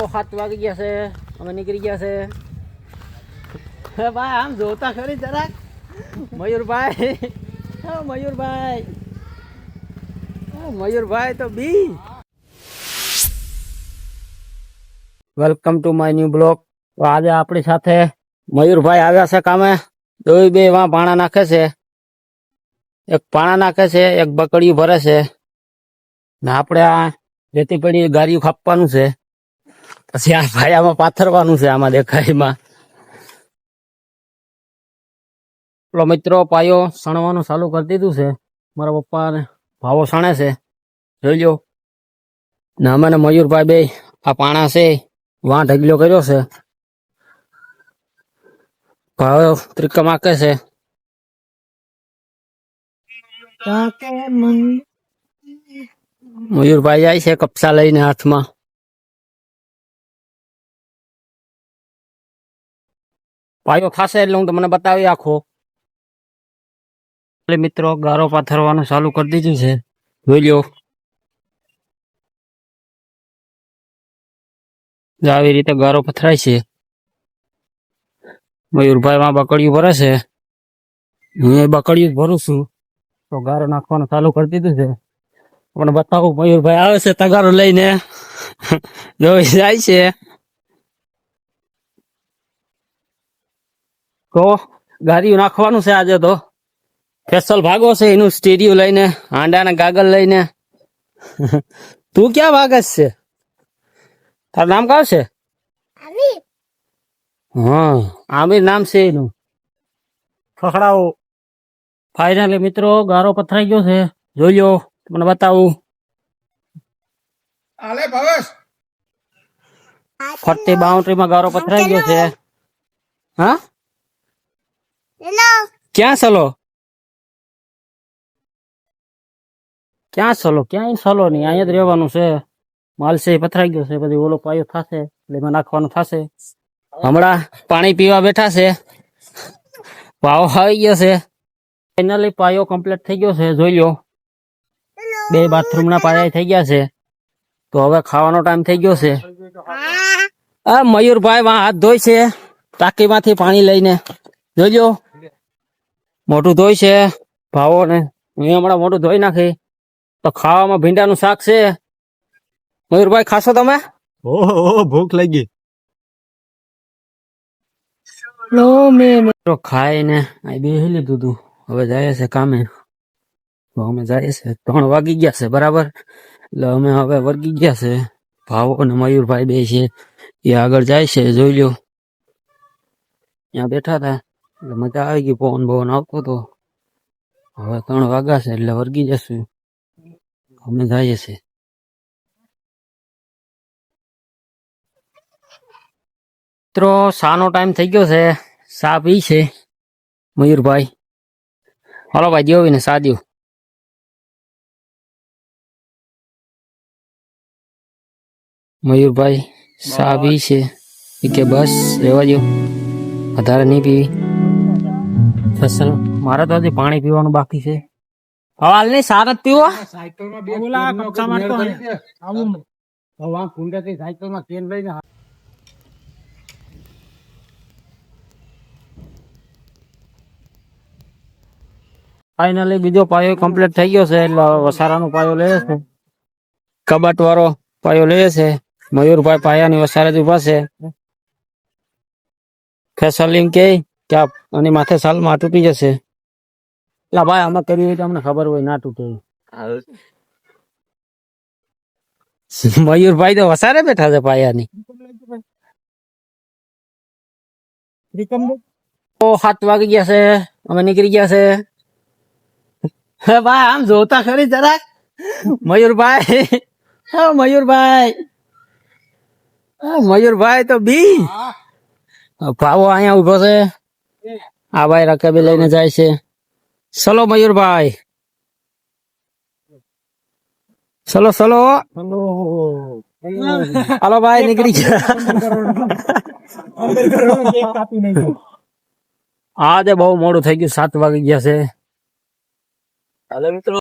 7 વાગી ગયા છે, અમે નીકળી ગયા છે. હે ભાઈ આમ જોતા ખરી જરાક મયુરભાઈ. મયુરભાઈ, મયુરભાઈ તો બી. Welcome to my new blog. તો આજે આપણી સાથે મયુરભાઈ આવ્યા છે કામે. દોઈ બે વાં પાણા નાખે છે, એક પાણા નાખે છે, એક બકડીયું ભરે છે ને આપણે આ રેતી પડી ગાડીઓ ખાપવાનું છે. પછી આ ભાઈ આમાં પાથરવાનું છે, આમાં દેખાયમાં. પેલો મિત્રો પાયો સણવાનું ચાલુ કરી દીધું છે. મારા પપ્પા ને ભાવો સણે છે, જોઈ લો. ને અમે ને મયુરભાઈ બે આ પાણા છે વાં ઢગલો કર્યો છે. ભાવો ત્રિકમ આકે છે. મયુરભાઈ જાય છે કપસા લઈને હાથમાં. પાયો થશે એટલે હું તમને બતાવી આખો. મિત્રો ગારો પાથરવાનું ચાલુ કરી દીધું છે, જોઈ લો. આવી રીતે ગારો પથરાય છે. મયુરભાઈ માં બકડીયું ભરે છે, હું એ બકડીયું ભરું છું. તો ગારો નાખવાનું ચાલુ કરી દીધું છે. પણ બતાવું, મયુરભાઈ આવે છે તગારો લઈને, જોઈ જાય છે. તો ગાડીઓ નાખવાનું છે આજે. તો સ્પેશિયલ ભાગો છે એનું, સ્ટેડિયો લઈને, હાંડાના ગાગલ લઈને. તું ક્યાં ભાગસ છે? તારું નામ કાં છે? હા, આમિર નામ છે એનું. ખખડાવો. ફાઇનલી મિત્રો ગારો પથરાઈ ગયો છે, જોઈ લો. મને બતાવું. ફરતી બાઉન્ડ્રીમાં ગારો પથરાઈ ગયો છે. હા, ક્યાં ચલો? ક્યાં ચલો? ક્યાંય ચલો નહીં, અહીંયા જ રહેવાનું છે. માલ છે એ પથરાઈ ગયો છે, પછી ઓલો પાયો થશે એટલે એમાં નાખવાનું થશે. હમણાં પાણી પીવા બેઠા છે, પાવો આવી ગયો છે. ફાઇનલી પાયો કમ્પ્લીટ થઈ ગયો છે, જોઈ લો. 2 બાથરૂમના પાયા થઈ ગયા છે. તો હવે ખાવાનો ટાઈમ થઈ ગયો છે. આ મયુરભાઈ વાં હાથ ધોઈ છે ટાંકીમાંથી પાણી લઈને, જોજો. મોટું ધોઈ છે ભાવો ને. હું હમણાં મોટું ધોઈ નાખી. તો ખાવામાં ભીંડાનું શાક છે. મયુરભાઈ ખાશો તમે? ઓહો, ભૂખ લાગી. ખાઈને બેસી લીધું તું. હવે જાય છે કામે. તો અમે જાય છે, 3 વાગી ગયા છે બરાબર. એટલે અમે હવે વર્ગી ગયા છે. ભાવો અને મયુરભાઈ બે છે એ આગળ જાય છે, જોઈ લો. ત્યાં બેઠા હતા એટલે મજા આવી ગઈ, પવન ભવન આવતો હતો. હવે 3 વાગ્યા છે એટલે વર્ગી જશું. અમે જઈએ છે. મિત્રો શાનો ટાઈમ થઈ ગયો છે, શા પી છે મયુરભાઈ. હાલો ભાઈ, દેવી ને સા દો. મયુરભાઈ શા પી છે કે બસ રહેવા દો, વધારે નહીં પીવી. મારે તો હજી પાણી પીવાનું બાકી છે. હાલ નહીં, સારા જ પીવો. ફાઇનલી બીજો પાયો કમ્પ્લીટ થઈ ગયો છે, એટલે વસારાનો પાયો લે છે. કબાટ વાળો પાયો લે છે. મયુરભાઈ પાયાની વસારે જ ઉભા છે. ફેસલિંગ કે આની માથે સાલમાં તૂટી જશે. એટલે ભાઈ આમાં કર્યું હોય તો અમને ખબર હોય, ના તૂટે. મયુરભાઈ તો વસારે બેઠા છે પાયાની. 7 વાગી ગયા છે, અમે નીકળી ગયા છે. હે ભાઈ આમ જોતા ખરી જરાક મયુરભાઈ. મયુરભાઈ, મયુરભાઈ તો બી. ભાવો અહીંયા ઉભો છે. આ ભાઈ રકાબી લઈને જાય છે. ચલો મયુરભાઈ, ચલો ચલો. હાલો ભાઈ, નીકળી ગયા. આજે બહુ મોડું થઈ ગયું, 7 વાગી ગયા છે. હાલો મિત્રો.